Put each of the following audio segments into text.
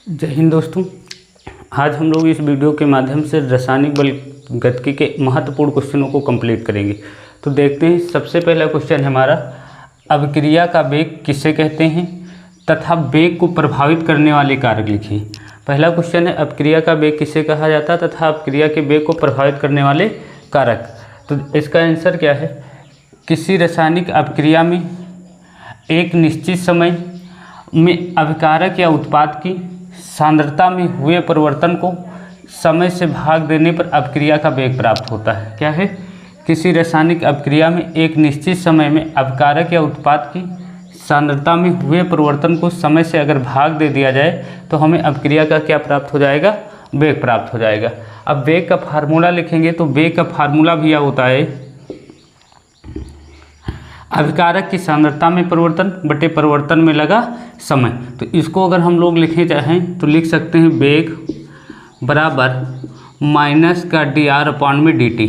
जय हिंद दोस्तों। आज हम लोग इस वीडियो के माध्यम से रासायनिक बल गतिकी के महत्वपूर्ण क्वेश्चनों को कंप्लीट करेंगे। तो देखते हैं, सबसे पहला क्वेश्चन है हमारा, अभिक्रिया का वेग किसे कहते हैं तथा वेग को प्रभावित करने वाले कारक लिखिए। पहला क्वेश्चन है, अभिक्रिया का वेग किसे कहा जाता है तथा अभिक्रिया के वेग को प्रभावित करने वाले कारक। तो इसका आंसर क्या है, किसी रासायनिक अभिक्रिया में एक निश्चित समय में अभिकारक या उत्पाद की सांद्रता में हुए परिवर्तन को समय से भाग देने पर अभिक्रिया का वेग प्राप्त होता है। क्या है, किसी रासायनिक अभिक्रिया में एक निश्चित समय में अभिकारक या उत्पाद की सांद्रता में हुए परिवर्तन को समय से अगर भाग दे दिया जाए तो हमें अभिक्रिया का क्या प्राप्त हो जाएगा, वेग प्राप्त हो जाएगा। अब वेग का फार्मूला लिखेंगे तो वेग का फार्मूला भी होता है अभिकारक की सांद्रता में परिवर्तन बटे परिवर्तन में लगा समय। तो इसको अगर हम लोग लिखना चाहें तो लिख सकते हैं वेग बराबर माइनस का dr/dt,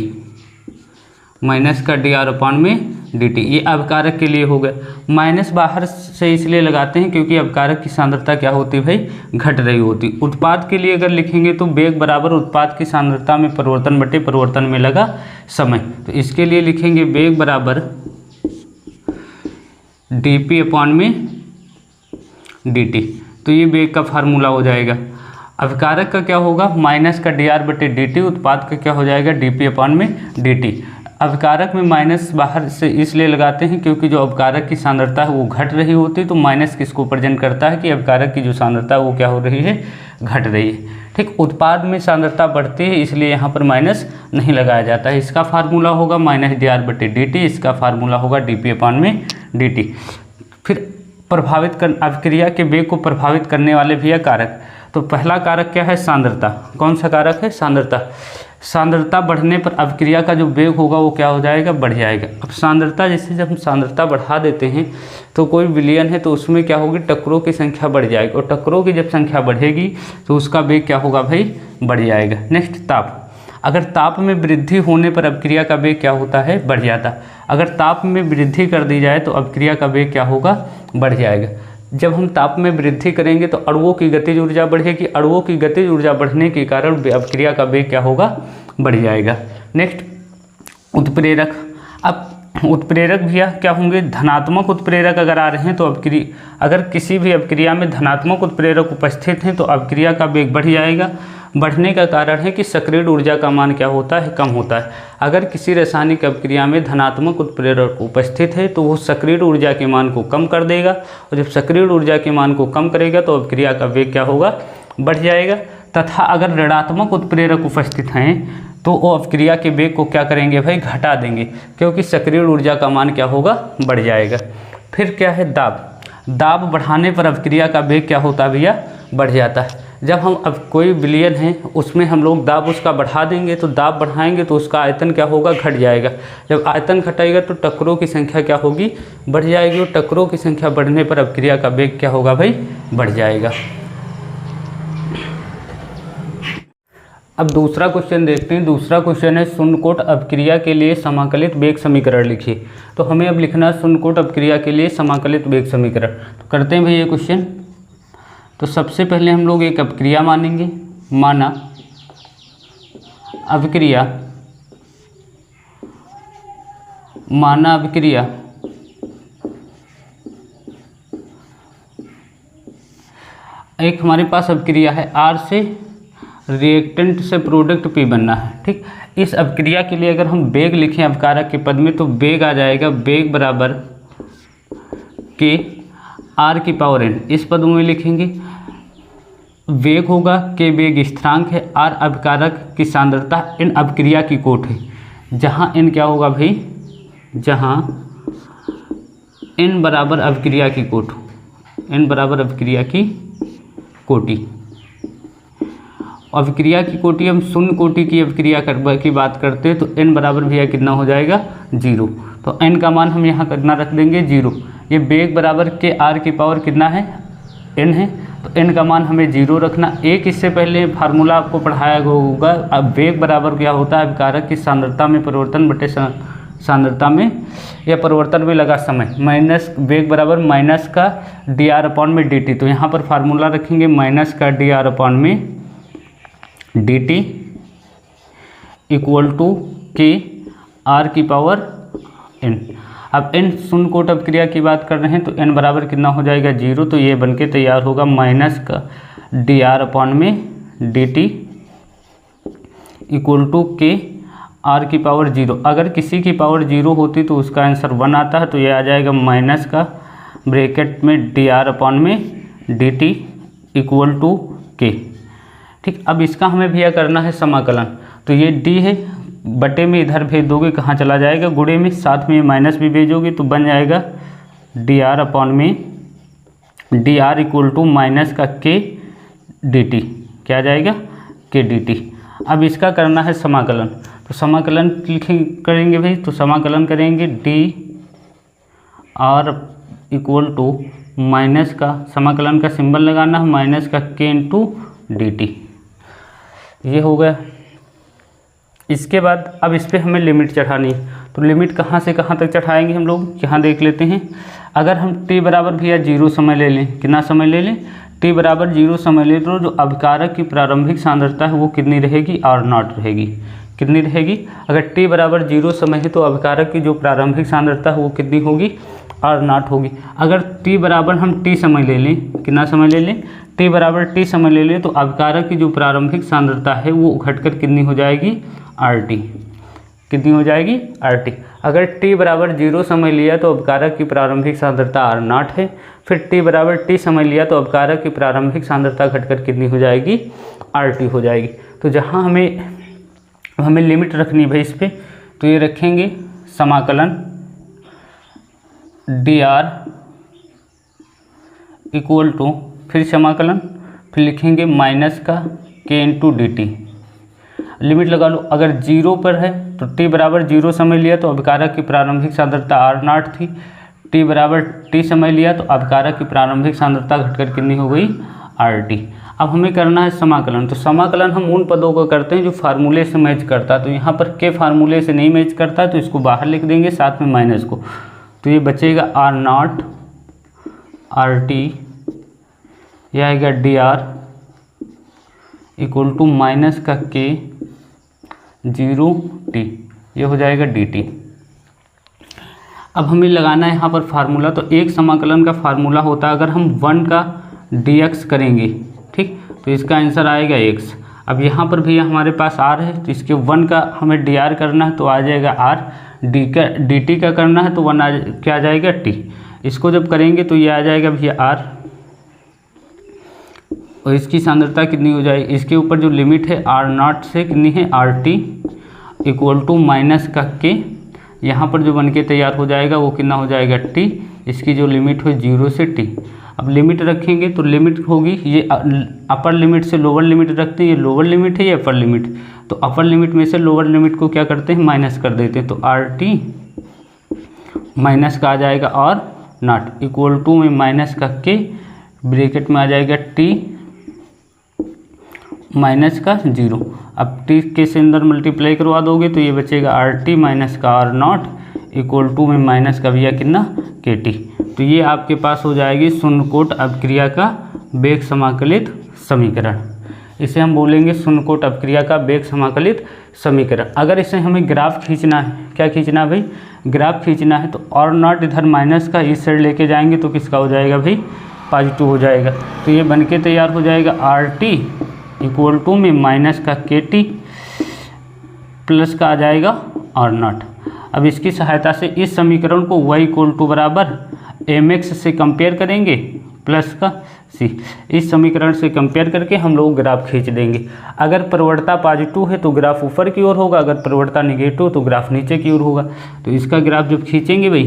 माइनस का dr/dt। ये अभिकारक के लिए हो गए। माइनस बाहर से इसलिए लगाते हैं क्योंकि अभिकारक की सांद्रता क्या होती है भाई, घट रही होती। उत्पाद के लिए अगर लिखेंगे तो वेग बराबर उत्पाद की सांद्रता में परिवर्तन बटे परिवर्तन में लगा समय। तो इसके लिए लिखेंगे वेग बराबर dp/dt। तो ये वेग का फार्मूला हो जाएगा। अभिकारक का क्या होगा, माइनस का dr/dt, उत्पाद का क्या हो जाएगा dp/dt। अभिकारक में माइनस बाहर से इसलिए लगाते हैं क्योंकि जो अभिकारक की सांद्रता है वो घट रही होती है। तो माइनस किसको प्रेजेंट करता है कि अभिकारक की जो सांद्रता है वो क्या हो रही है, घट रही है। ठीक, उत्पाद में सांद्रता बढ़ती है इसलिए यहाँ पर माइनस नहीं लगाया जाता है। इसका फार्मूला होगा माइनस dr/dt, इसका फार्मूला होगा dp/dt। फिर प्रभावित कर अभिक्रिया के वेग को प्रभावित करने वाले भी कारक। तो पहला कारक क्या है, सांद्रता। कौन सा कारक है, सांद्रता। सांद्रता बढ़ने पर अभिक्रिया का जो वेग होगा वो क्या हो जाएगा, बढ़ जाएगा। अब सांद्रता, जैसे जब हम सांद्रता बढ़ा देते हैं तो कोई विलयन है तो उसमें क्या होगी, टक्करों की संख्या बढ़ जाएगी, और टक्करों की जब संख्या बढ़ेगी तो उसका वेग क्या होगा भाई, बढ़ जाएगा। नेक्स्ट, ताप। अगर ताप में वृद्धि होने पर अभिक्रिया का वेग क्या होता है, बढ़ जाता है। अगर ताप में वृद्धि कर दी जाए तो अभिक्रिया का वेग क्या होगा, बढ़ जाएगा। जब हम ताप में वृद्धि करेंगे तो अणुओं की गतिज ऊर्जा बढ़ेगी, अणुओं की गतिज ऊर्जा बढ़ने के कारण अभिक्रिया का वेग क्या होगा, बढ़ जाएगा। नेक्स्ट, उत्प्रेरक। अब उत्प्रेरक भैया क्या होंगे, धनात्मक उत्प्रेरक अगर आ रहे हैं तो अगर किसी भी अभिक्रिया में धनात्मक उत्प्रेरक उपस्थित हैं तो अभिक्रिया का वेग बढ़ जाएगा। बढ़ने का कारण है कि सक्रिय ऊर्जा का मान क्या होता है, कम होता है। अगर किसी रासायनिक अभिक्रिया में धनात्मक उत्प्रेरक उपस्थित है तो वो सक्रिय ऊर्जा के मान को कम कर देगा, और जब सक्रिय ऊर्जा के मान को कम करेगा तो अभिक्रिया का वेग क्या होगा, बढ़ जाएगा। तथा अगर ऋणात्मक उत्प्रेरक उपस्थित हैं तो वो अभिक्रिया के वेग को क्या करेंगे भाई, घटा देंगे, क्योंकि सक्रिय ऊर्जा का मान क्या होगा, बढ़ जाएगा। फिर क्या है, दाब। दाब बढ़ाने पर अभिक्रिया का वेग क्या होता है भैया, बढ़ जाता है। जब हम अब कोई विलयन है उसमें हम लोग दाब उसका बढ़ा देंगे तो दाब बढ़ाएंगे तो उसका आयतन क्या होगा, घट जाएगा। जब आयतन घटेगा तो टक्करों की संख्या क्या होगी, बढ़ जाएगी, और टक्करों की संख्या बढ़ने पर अभिक्रिया का वेग क्या होगा भाई, बढ़ जाएगा। अब दूसरा क्वेश्चन देखते हैं। दूसरा क्वेश्चन है, शून्यकोट अभिक्रिया के लिए समाकलित वेग समीकरण लिखिए। तो हमें अब लिखना है शून्यकोट अभिक्रिया के लिए समाकलित वेग समीकरण। तो करते हैं भाई ये क्वेश्चन। तो सबसे पहले हम लोग एक अभिक्रिया मानेंगे, माना अभिक्रिया, माना अभिक्रिया एक हमारे पास अभिक्रिया है R से रिएक्टेंट से प्रोडक्ट P बनना है। ठीक, इस अभिक्रिया के लिए अगर हम वेग लिखें अभिकारक के पद में तो वेग आ जाएगा वेग बराबर K R⁴n। इस पद में लिखेंगे वेग होगा K वेग स्थिरांक है, R अभिकारक की सांद्रता, N अभिक्रिया की कोट है, जहाँ N क्या होगा भाई, जहाँ N बराबर अभिक्रिया की कोट, N बराबर अभिक्रिया की कोटि। अभिक्रिया की कोटि, हम शून्य कोटि की अभिक्रिया की बात करते हैं तो n बराबर भैया कितना हो जाएगा, 0। तो n का मान हम यहाँ कितना रख देंगे, 0। ये वेग बराबर के R की पावर कितना है, n है, तो n का मान हमें 0 रखना। एक इससे पहले फार्मूला आपको पढ़ाया होगा। अब वेग बराबर क्या होता है, अभिकारक की सांद्रता में परिवर्तन बटे सांद्रता में या परिवर्तन में लगा समय, माइनस वेग बराबर माइनस का dr अपॉन में dt। तो यहाँ पर फार्मूला रखेंगे माइनस का dr अपॉन में dt इक्वल टू के r की पावर n। अब n शून्य कोट अपक्रिया की बात कर रहे हैं तो n बराबर कितना हो जाएगा 0। तो ये बनके तैयार होगा माइनस का dr अपॉन में dt इक्वल टू के r की पावर 0। अगर किसी की पावर 0 होती तो उसका आंसर 1 आता है, तो ये आ जाएगा माइनस का ब्रैकेट में dr अपॉन में dt इक्वल टू के। ठीक, अब इसका हमें भैया करना है समाकलन। तो ये d है, बटे में इधर भेज दोगे कहाँ चला जाएगा, गुणे में, साथ में माइनस भी भेजोगे तो बन जाएगा dr अपॉन में dr इक्वल टू माइनस का के dt। क्या आ जाएगा, के dt। अब इसका करना है समाकलन। तो समाकलन करेंगे भाई, तो समाकलन करेंगे d r equal to minus का, समाकलन का सिंबल लगाना है माइनस का के इंटू डी टी। ये हो गया। इसके बाद अब इस पर हमें लिमिट चढ़ानी है। तो लिमिट कहाँ से कहाँ तक चढ़ाएंगे हम लोग, यहाँ देख लेते हैं। अगर हम t बराबर भैया 0 समय ले लें, कितना समय ले लें, t बराबर 0 समय ले तो जो अभिकारक की प्रारंभिक सांद्रता है वो कितनी रहेगी, r0 रहेगी। कितनी रहेगी, अगर t बराबर 0 समय है तो अभिकारक की जो प्रारंभिक सांद्रता है वो कितनी होगी, r0 होगी। अगर t बराबर हम t समय ले लें, कितना समय ले लें, t बराबर t समय ले लें तो अभिकारक की जो प्रारंभिक सांद्रता है वो घटकर कितनी हो जाएगी, RT। कितनी हो जाएगी, RT। अगर t बराबर 0 समय लिया तो अभिकारक की प्रारंभिक सांद्रता R0 है। फिर t बराबर t समय लिया तो अभिकारक की प्रारंभिक सांद्रता घटकर कितनी हो जाएगी, RT हो जाएगी। तो जहाँ हमें लिमिट रखनी है भाई इस पर, तो ये रखेंगे समाकलन dr इक्वल टू, फिर समाकलन, फिर लिखेंगे माइनस का k into D T. Limit लगा लो। अगर 0 पर है तो t बराबर 0 समय लिया तो अभिकारक की प्रारंभिक सांद्रता R0 थी। t बराबर t समय लिया तो अभिकारक की प्रारंभिक सांद्रता घटकर कितनी हो गई, RT। अब हमें करना है समाकलन। तो समाकलन हम उन पदों को करते हैं जो फार्मूले से मैच करता है। तो यहाँ पर के फार्मूले से नहीं मैच करता है तो इसको बाहर लिख देंगे, साथ में माइनस को। तो ये बचेगा R0 RT, यह आएगा dr इक्वल टू माइनस का k 0t, ये हो जाएगा dt। अब हमें लगाना है यहाँ पर फार्मूला। तो एक समाकलन का फार्मूला होता है, अगर हम 1 का dx करेंगे, ठीक, तो इसका आंसर आएगा x। अब यहाँ पर भी हमारे पास r है तो इसके 1 का हमें dr करना है तो आ जाएगा r, dt का करना है तो 1 क्या आ जाएगा, t। इसको जब करेंगे तो ये आ जाएगा भैया r, और इसकी सांद्रता कितनी हो जाएगी, इसके ऊपर जो लिमिट है R0 से कितनी है, RT इक्वल टू माइनस का k। यहाँ पर जो बन के तैयार हो जाएगा वो कितना हो जाएगा, t। इसकी जो लिमिट हो 0 से t। अब लिमिट रखेंगे तो लिमिट होगी, ये अपर लिमिट से लोअर लिमिट रखते हैं, ये लोअर लिमिट है, ये अपर लिमिट। तो अपर लिमिट में से लोअर लिमिट को क्या करते हैं, माइनस कर देते हैं। तो RT माइनस का आ जाएगा R0 इक्वल टू में माइनस का k, ब्रैकेट में आ जाएगा t माइनस का 0। अब t के से अंदर मल्टीप्लाई करवा दोगे तो ये बचेगा RT माइनस का R0 इक्वल टू में माइनस का भैया कितना, KT। तो ये आपके पास हो जाएगी शून्य कोट अपक्रिया का वेग समाकलित समीकरण। इसे हम बोलेंगे शून्य कोट अपक्रिया का वेग समाकलित समीकरण। अगर इसे हमें ग्राफ खींचना है, क्या खींचना है भाई, ग्राफ खींचना है, तो R0 इधर माइनस का इस साइड लेके जाएंगे तो किसका हो जाएगा भाई, पॉजिटिव हो जाएगा। तो ये बनके तैयार हो जाएगा RT इक्वल टू में माइनस का KT प्लस का आ जाएगा R0। अब इसकी सहायता से इस समीकरण को y इक्वल टू बराबर mx से कंपेयर करेंगे प्लस का c। इस समीकरण से कंपेयर करके हम लोग ग्राफ खींच देंगे। अगर प्रवणता पॉजिटिव है तो ग्राफ ऊपर की ओर होगा, अगर प्रवणता निगेटिव तो ग्राफ नीचे की ओर होगा। तो इसका ग्राफ जब खींचेंगे भाई,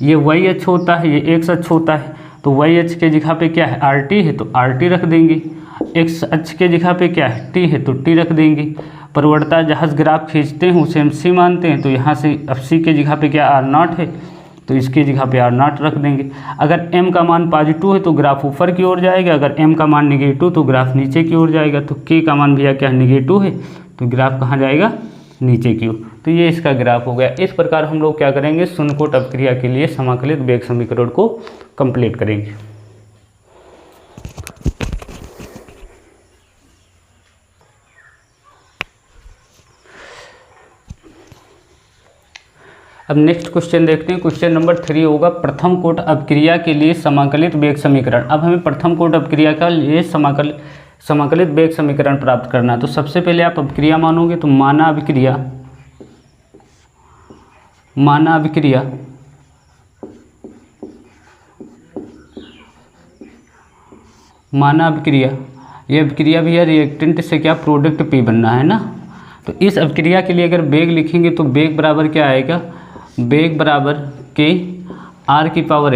ये y अक्ष होता है, ये x अक्ष होता है। तो y अक्ष के जगह पे क्या है, RT है तो RT रख देंगे, x अक्ष के जगह पे क्या है, t है तो t रख देंगे। प्रवणता जहाँ ग्राफ खींचते हैं उसे हम c मानते हैं, तो यहाँ से अब c के जगह पे क्या R0 है तो इसके जगह पे R0 रख देंगे। अगर m का मान पॉजिटिव है तो ग्राफ ऊपर की ओर जाएगा, अगर m का मान निगेटिव तो ग्राफ नीचे की ओर जाएगा। तो k का मान भैया क्या है, निगेटिव है, तो ग्राफ कहाँ जाएगा, नीचे की ओर। तो ये इसका ग्राफ हो गया। इस प्रकार हम लोग क्या करेंगे, शून्य कोट अपक्रिया के लिए समाकलित वेग समीकरण को कंप्लीट करेंगे। अब नेक्स्ट क्वेश्चन देखते हैं। क्वेश्चन नंबर 3 होगा प्रथम कोट अपक्रिया के लिए समाकलित वेग समीकरण। अब हमें प्रथम कोट अपक्रिया का लिए समाकलित वेग समीकरण प्राप्त करना है। तो सबसे पहले आप अपक्रिया मानोगे, तो माना अभिक्रिया ये अभिक्रिया भी है रिएक्टेंट से क्या प्रोडक्ट P बनना है ना। तो इस अभिक्रिया के लिए अगर वेग लिखेंगे तो वेग बराबर क्या आएगा, वेग बराबर के R की पावर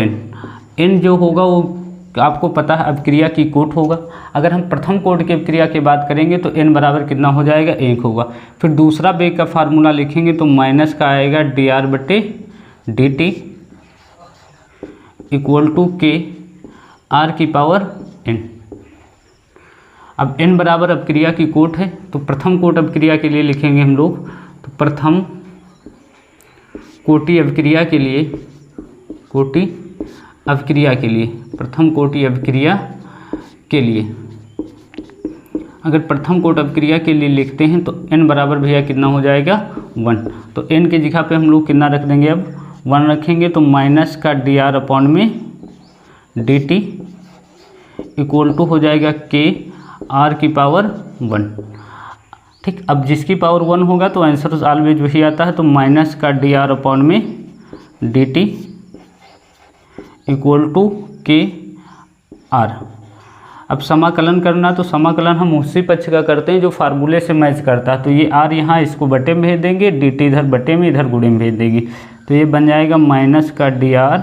n जो होगा वो आपको पता है अभिक्रिया की कोट होगा। अगर हम प्रथम कोट की अभिक्रिया की बात करेंगे तो n बराबर कितना हो जाएगा, 1 होगा। फिर दूसरा वेग का फार्मूला लिखेंगे तो माइनस का आएगा dr/dt इक्वल टू के R की पावर n। अब n बराबर अपक्रिया की कोट है, तो प्रथम कोट अपक्रिया के लिए लिखेंगे हम लोग। तो प्रथम कोटि अभिक्रिया के लिए प्रथम कोटि अभिक्रिया के लिए अगर प्रथम कोट अपक्रिया के लिए लिखते हैं तो n बराबर भैया कितना हो जाएगा, 1। तो n की जगह पे हम लोग कितना रख देंगे, अब 1 रखेंगे। तो माइनस का dr/dt इक्वल टू हो जाएगा के R की पावर 1। ठीक, अब जिसकी पावर 1 होगा तो आंसर ऑलवेज वही आता है। तो माइनस का dr/dt इक्वल टू के R। अब समाकलन करना, तो समाकलन हम उसी पक्ष का करते हैं जो फार्मूले से मैच करता है। तो ये R यहाँ इसको बटे में भेज देंगे, dt इधर बटे में, इधर गुणे में भेज देंगे। तो ये बन जाएगा माइनस का dr/r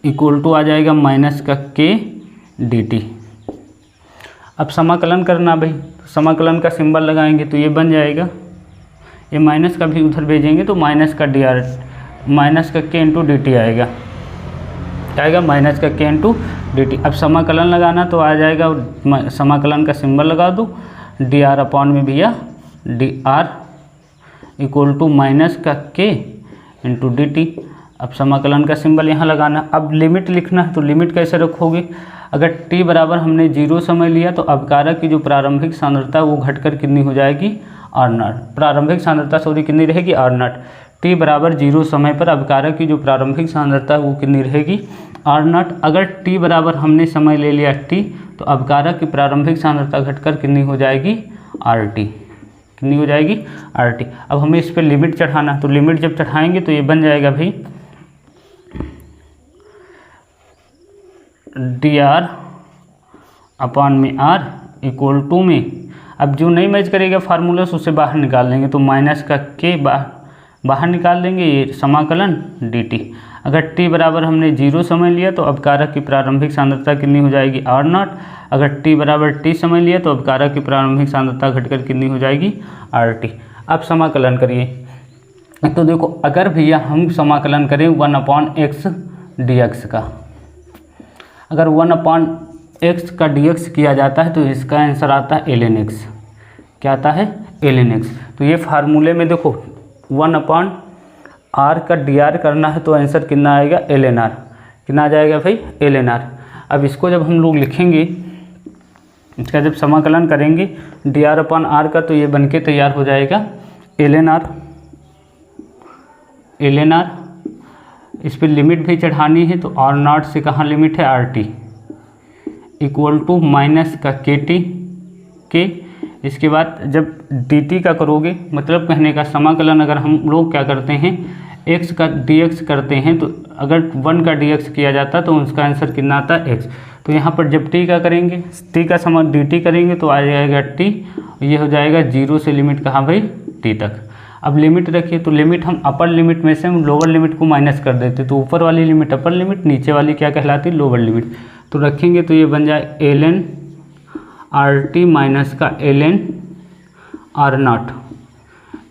इक्वल टू आ जाएगा माइनस का के dt। अब समाकलन करना भाई, तो समाकलन का सिंबल लगाएंगे तो ये बन जाएगा, ये माइनस का भी उधर भेजेंगे तो माइनस का के इंटू डी टी आएगा, क्या आएगा, माइनस का के इंटू डी टी। अब समाकलन लगाना तो आ जाएगा, समाकलन का सिंबल लगा दो, dr/, में भैया dr इक्वल टू माइनस का के इंटू डी टी। अब समाकलन का सिंबल यहाँ लगाना। अब लिमिट लिखना है, तो लिमिट कैसे रखोगे, अगर t बराबर हमने 0 समय लिया तो अवकारक की जो प्रारंभिक सांद्रता वो घटकर कितनी हो जाएगी, r0। प्रारंभिक सांद्रता कितनी रहेगी, r0। t बराबर 0 समय पर अवकारक की जो प्रारंभिक सांद्रता वो कितनी रहेगी, r0। अगर t बराबर हमने समय ले लिया t, तो अवकारक की प्रारंभिक सांद्रता घटकर कितनी हो जाएगी, rt। कितनी हो जाएगी, rt। अब हमें इस पर लिमिट चढ़ाना, तो लिमिट जब चढ़ाएंगे तो ये बन जाएगा भाई dr/r इक्वल टू में, अब जो नहीं मैच करेगा फार्मूला से उसे बाहर निकाल लेंगे। तो माइनस का के बाहर निकाल लेंगे, ये समाकलन dt। अगर t बराबर हमने 0 समय लिया तो अवकारक की प्रारंभिक सांद्रता कितनी हो जाएगी, r0। अगर t बराबर t समय लिया तो अवकारक की प्रारंभिक सांद्रता घटकर कितनी हो जाएगी, rt। अब समाकलन करिए, तो देखो अगर भैया हम समाकलन करें 1/x dx का, अगर 1/x का dx किया जाता है तो इसका आंसर आता है ln x। क्या आता है, ln x। तो ये फार्मूले में देखो 1/r का dr करना है तो आंसर कितना आएगा, ln r। कितना आ जाएगा भाई, ln r। अब इसको जब हम लोग लिखेंगे, इसका जब समाकलन करेंगे dr/r का, तो ये बनके तैयार हो जाएगा ln r। इस पर लिमिट भी चढ़ानी है, तो r0 से कहाँ लिमिट है, rt इक्वल टू माइनस का के। इसके बाद जब dt का करोगे, मतलब कहने का समाकलन अगर हम लोग क्या करते हैं, x का dx करते हैं, तो अगर 1 का dx किया जाता है तो उसका आंसर कितना आता है, x। तो यहाँ पर जब t का करेंगे, t का dt करेंगे तो आ जाएगा t, ये हो जाएगा 0 से लिमिट कहाँ भाई, t तक। अब लिमिट रखिए, तो लिमिट हम अपर लिमिट में से हम लोअर लिमिट को माइनस कर देते, तो ऊपर वाली लिमिट अपर लिमिट, नीचे वाली क्या कहलाती है, लोअर लिमिट। तो रखेंगे तो ये बन जाए ln rt माइनस का ln r0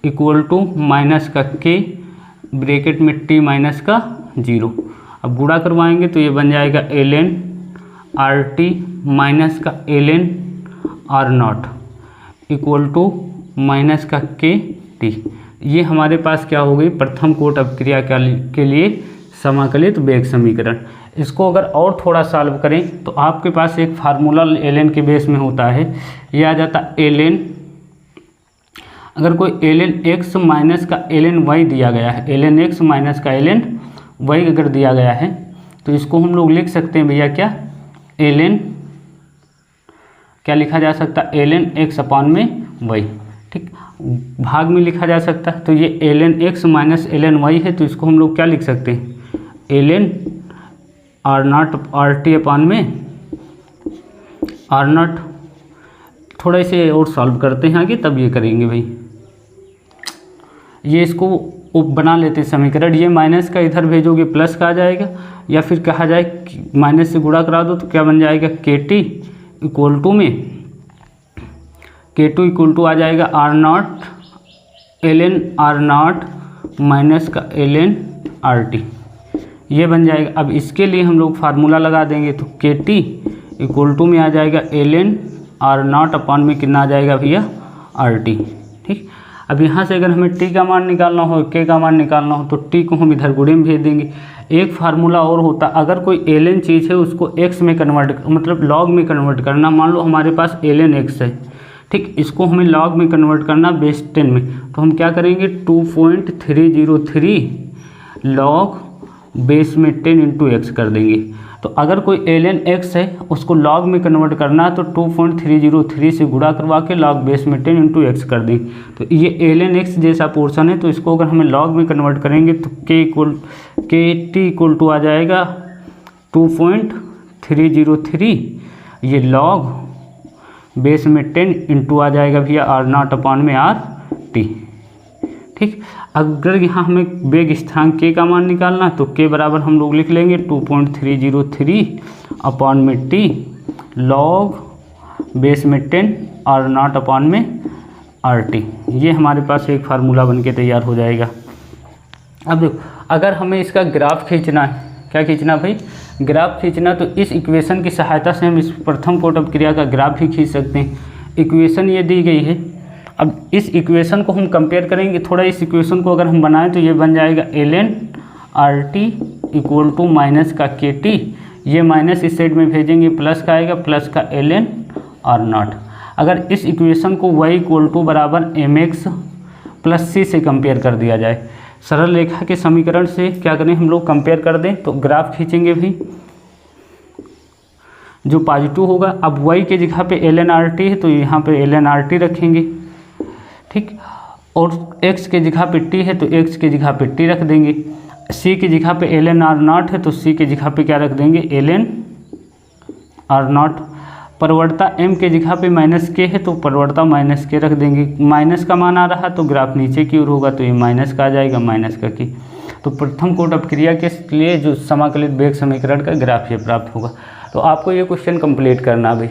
equal to minus का k ब्रैकेट में t माइनस का 0। अब गुणा करवाएंगे तो ये बन जाएगा ln rt माइनस का ln r0 equal to minus का KT। ये हमारे पास क्या हो गई, प्रथम कोट अपक्रिया के लिए समाकलित वेग समीकरण। इसको अगर और थोड़ा सॉल्व करें तो आपके पास एक फार्मूला ln के बेस में होता है, ये आ जाता ln, अगर कोई ln x माइनस का ln y दिया गया है, ln x माइनस का ln y अगर दिया गया है तो इसको हम लोग लिख सकते हैं भैया क्या, ln क्या लिखा जा सकता है, ln x अपान में y, ठीक, भाग में लिखा जा सकता है। तो ये ln x minus ln y है, तो इसको हम लोग क्या लिख सकते हैं, ln r0 RT अपान में r0। थोड़ा इसे और सॉल्व करते हैं आगे, तब ये करेंगे भाई। ये इसको बना लेते समीकरण, ये माइनस का इधर भेजोगे प्लस का आ जाएगा, या फिर कहा जाए माइनस से गुणा करा दो तो क्या बन जाएगा, KT इक्वल टू में K2 इक्वल टू आ जाएगा R0 ln R0 माइनस का ln RT, ये बन जाएगा। अब इसके लिए हम लोग फार्मूला लगा देंगे, तो KT इक्वल टू में आ जाएगा ln R0 अपान में कितना आ जाएगा भैया, RT, ठीक। अब यहाँ से अगर हमें t का मान निकालना हो, k का मान निकालना हो, तो t को हम इधर गुणे में भेज देंगे। एक फार्मूला और होता, अगर कोई ln चीज़ है उसको x में कन्वर्ट, मतलब लॉग में कन्वर्ट करना। मान लो हमारे पास ln x है, ठीक, इसको हमें लॉग में कन्वर्ट करना बेस 10 में, तो हम क्या करेंगे, 2.303 लॉग बेस में 10 इंटू एक्स कर देंगे। तो अगर कोई ln x है उसको लॉग में कन्वर्ट करना है तो 2.303 से गुणा करवा के लॉग बेस में 10 इंटू एक्स कर देंगे। तो ये ln x जैसा पोर्शन है, तो इसको अगर हमें लॉग में कन्वर्ट करेंगे तो KT इक्वल टू आ जाएगा 2.303, ये लॉग बेस में 10 इंटू आ जाएगा भैया R0 अपान में RT, ठीक। अगर यहाँ हमें वेग स्थिरांक k का मान निकालना है तो k बराबर हम लोग लिख लेंगे 2.303 अपान में t लॉग बेस में 10 R0 अपान में RT। ये हमारे पास एक फार्मूला बन के तैयार हो जाएगा। अब देखो, अगर हमें इसका ग्राफ खींचना है, क्या खींचना भाई, ग्राफ खींचना, तो इस इक्वेशन की सहायता से हम इस प्रथम कोट अपक्रिया का ग्राफ भी खींच सकते हैं। इक्वेशन ये दी गई है, अब इस इक्वेशन को हम कंपेयर करेंगे थोड़ा। इस इक्वेशन को अगर हम बनाएं तो ये बन जाएगा ln RT equal to minus का KT, ये माइनस इस साइड में भेजेंगे प्लस का आएगा, प्लस का ln R0। अगर इस इक्वेशन को y इक्वल टू बराबर mx प्लस c से कंपेयर कर दिया जाए, सरल रेखा के समीकरण से क्या करें हम लोग, कंपेयर कर दें, तो ग्राफ खींचेंगे भी जो पॉजिटिव होगा। अब y के जगह पे ln RT है तो यहाँ पे ln RT रखेंगे, ठीक, और x के जगह पे t है तो x के जगह पे t रख देंगे। c की जगह पे ln R0 है तो c के जगह पे क्या रख देंगे, ln R0। परवर्ता m के जगह पे माइनस k है तो परवर्ता माइनस k रख देंगे। माइनस का मान आ रहा तो ग्राफ नीचे की ओर होगा, तो ये माइनस का आ जाएगा, माइनस का k। तो प्रथम कोट अपक्रिया के लिए जो समाकलित वेग समीकरण का ग्राफ ये प्राप्त होगा। तो आपको ये क्वेश्चन कंप्लीट करना भाई।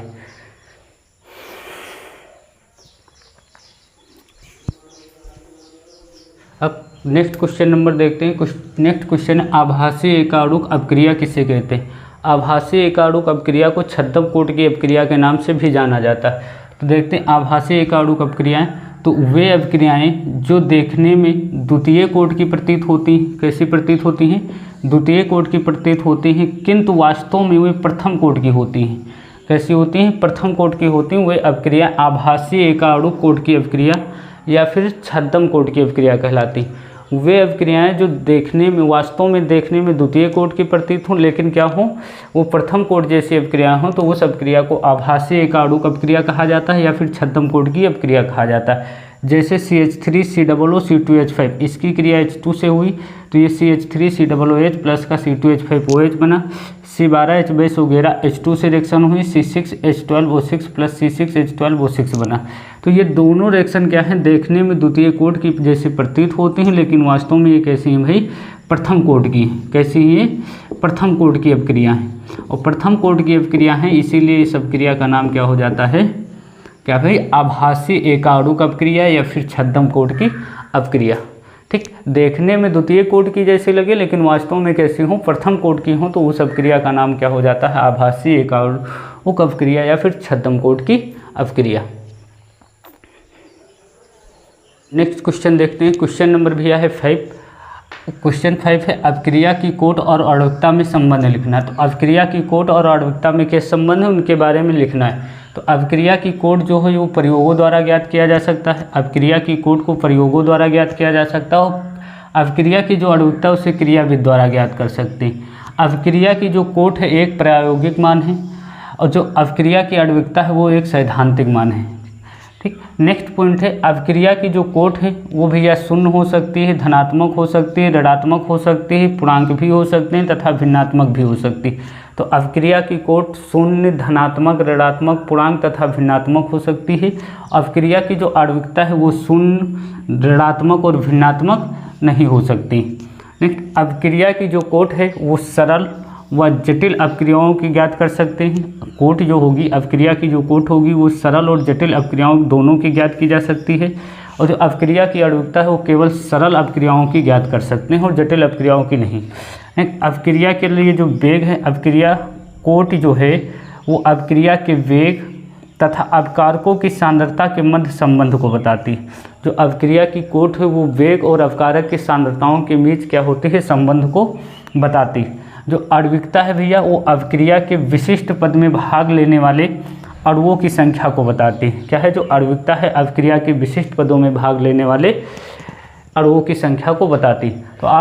अब नेक्स्ट क्वेश्चन नंबर देखते हैं। नेक्स्ट क्वेश्चन है, आभासी एकाणुक अपक्रिया किसे कहते हैं। आभासी एकाणुक अपक्रिया को छद्म कोट की अपक्रिया के नाम से भी जाना जाता है। तो देखते हैं आभासी एकाणुक अपक्रियाएं, तो वे अपक्रियाएं जो देखने में द्वितीय कोट की प्रतीत होती हैं। कैसी प्रतीत होती हैं, द्वितीय कोट की प्रतीत होती हैं, किंतु वास्तव में वे प्रथम कोट की होती हैं। कैसी होती हैं, प्रथम कोट की होती हैं। वे अपक्रिया आभासी एकाणुक कोट की अपक्रिया या फिर छद्म कोट की अपक्रिया कहलाती। वे अपक्रियाएं जो देखने में, वास्तव में देखने में द्वितीय कोट की प्रतीत हों, लेकिन क्या हो, वो प्रथम कोट जैसी अपक्रिया हों, तो उस अपक्रिया को आभासी एकाणुक अपक्रिया कहा जाता है या फिर छद्म कोट की अपक्रिया कहा जाता है। जैसे CH3COO C2H5, इसकी क्रिया H2 से हुई तो ये CH3COOH प्लस का C2H5OH बना। C12H22 H2 से रिएक्शन हुई, C6H12O6 प्लस C6H12O6 बना। तो ये दोनों रिएक्शन क्या है, देखने में द्वितीय कोट की जैसे प्रतीत होती हैं, लेकिन वास्तव में ये कैसी हैं भाई, प्रथम कोट की। कैसी ये प्रथम कोट की अपक्रिया हैं, और प्रथम कोट की अपक्रिया हैं, इसीलिए इस अपक्रिया का नाम क्या हो जाता है, क्या भाई, आभासी एकाणुक अपक्रिया या फिर छद्म कोट की अपक्रिया। ठीक, देखने में द्वितीय कोट की जैसी लगे लेकिन वास्तव में कैसी हो, प्रथम कोट की हो, तो उस अपक्रिया का नाम क्या हो जाता है, आभासी एकाणुक अपक्रिया या फिर छद्म कोट की अपक्रिया। नेक्स्ट क्वेश्चन देखते हैं। क्वेश्चन नंबर भैया है 5। क्वेश्चन 5 है अभिक्रिया की कोट और आणविकता में संबंध लिखना। तो अभिक्रिया की कोट और आणविकता में क्या संबंध है उनके बारे में लिखना है। तो अभिक्रिया की कोट जो है वो प्रयोगों द्वारा ज्ञात किया जा सकता है। अभिक्रिया की कोट को प्रयोगों द्वारा ज्ञात किया जा सकता है और अभिक्रिया की जो आणविकता उसे क्रियाविद द्वारा ज्ञात कर सकते हैं। अभिक्रिया की जो कोट है एक प्रायोगिक मान है और जो अभिक्रिया की आणविकता है वो एक सैद्धांतिक मान है। ठीक, नेक्स्ट पॉइंट है अभिक्रिया की जो कोट है वो भैया शून्य हो सकती है, धनात्मक हो सकती है, ऋणात्मक हो सकती है, पूर्णांक भी हो सकते हैं तथा भिन्नात्मक भी हो सकती है। तो अभिक्रिया की कोट शून्य, धनात्मक, ऋणात्मक, पूर्णांक तथा भिन्नात्मक हो सकती है। अभिक्रिया की जो आणविकता है वो शून्य, ऋणात्मक और भिन्नात्मक नहीं हो सकती। नेक्स्ट अभिक्रिया की जो कोट है वो सरल व जटिल अभिक्रियाओं की ज्ञात कर सकते हैं। कोट जो होगी अभिक्रिया की जो कोट होगी वो सरल और जटिल अभिक्रियाओं दोनों की ज्ञात की जा सकती है। और जो अभिक्रिया की आणविकता है वो केवल सरल अभिक्रियाओं की ज्ञात कर सकते हैं और जटिल अभिक्रियाओं की नहीं। अभिक्रिया के लिए जो वेग है, अभिक्रिया कोट जो है वो अभिक्रिया के वेग तथा अपकारकों की सांद्रता के मध्य संबंध को बताती है। जो अभिक्रिया की कोट है वो वेग और अपकारक की सांद्रताओं के बीच क्या होती है, संबंध को बताती है। जो आणविकता है भैया वो अभिक्रिया के विशिष्ट पद में भाग लेने वाले अणुओं की संख्या को बताती है। क्या है जो आणविकता है, अभिक्रिया के विशिष्ट पदों में भाग लेने वाले अणुओं की संख्या को बताती है। तो आप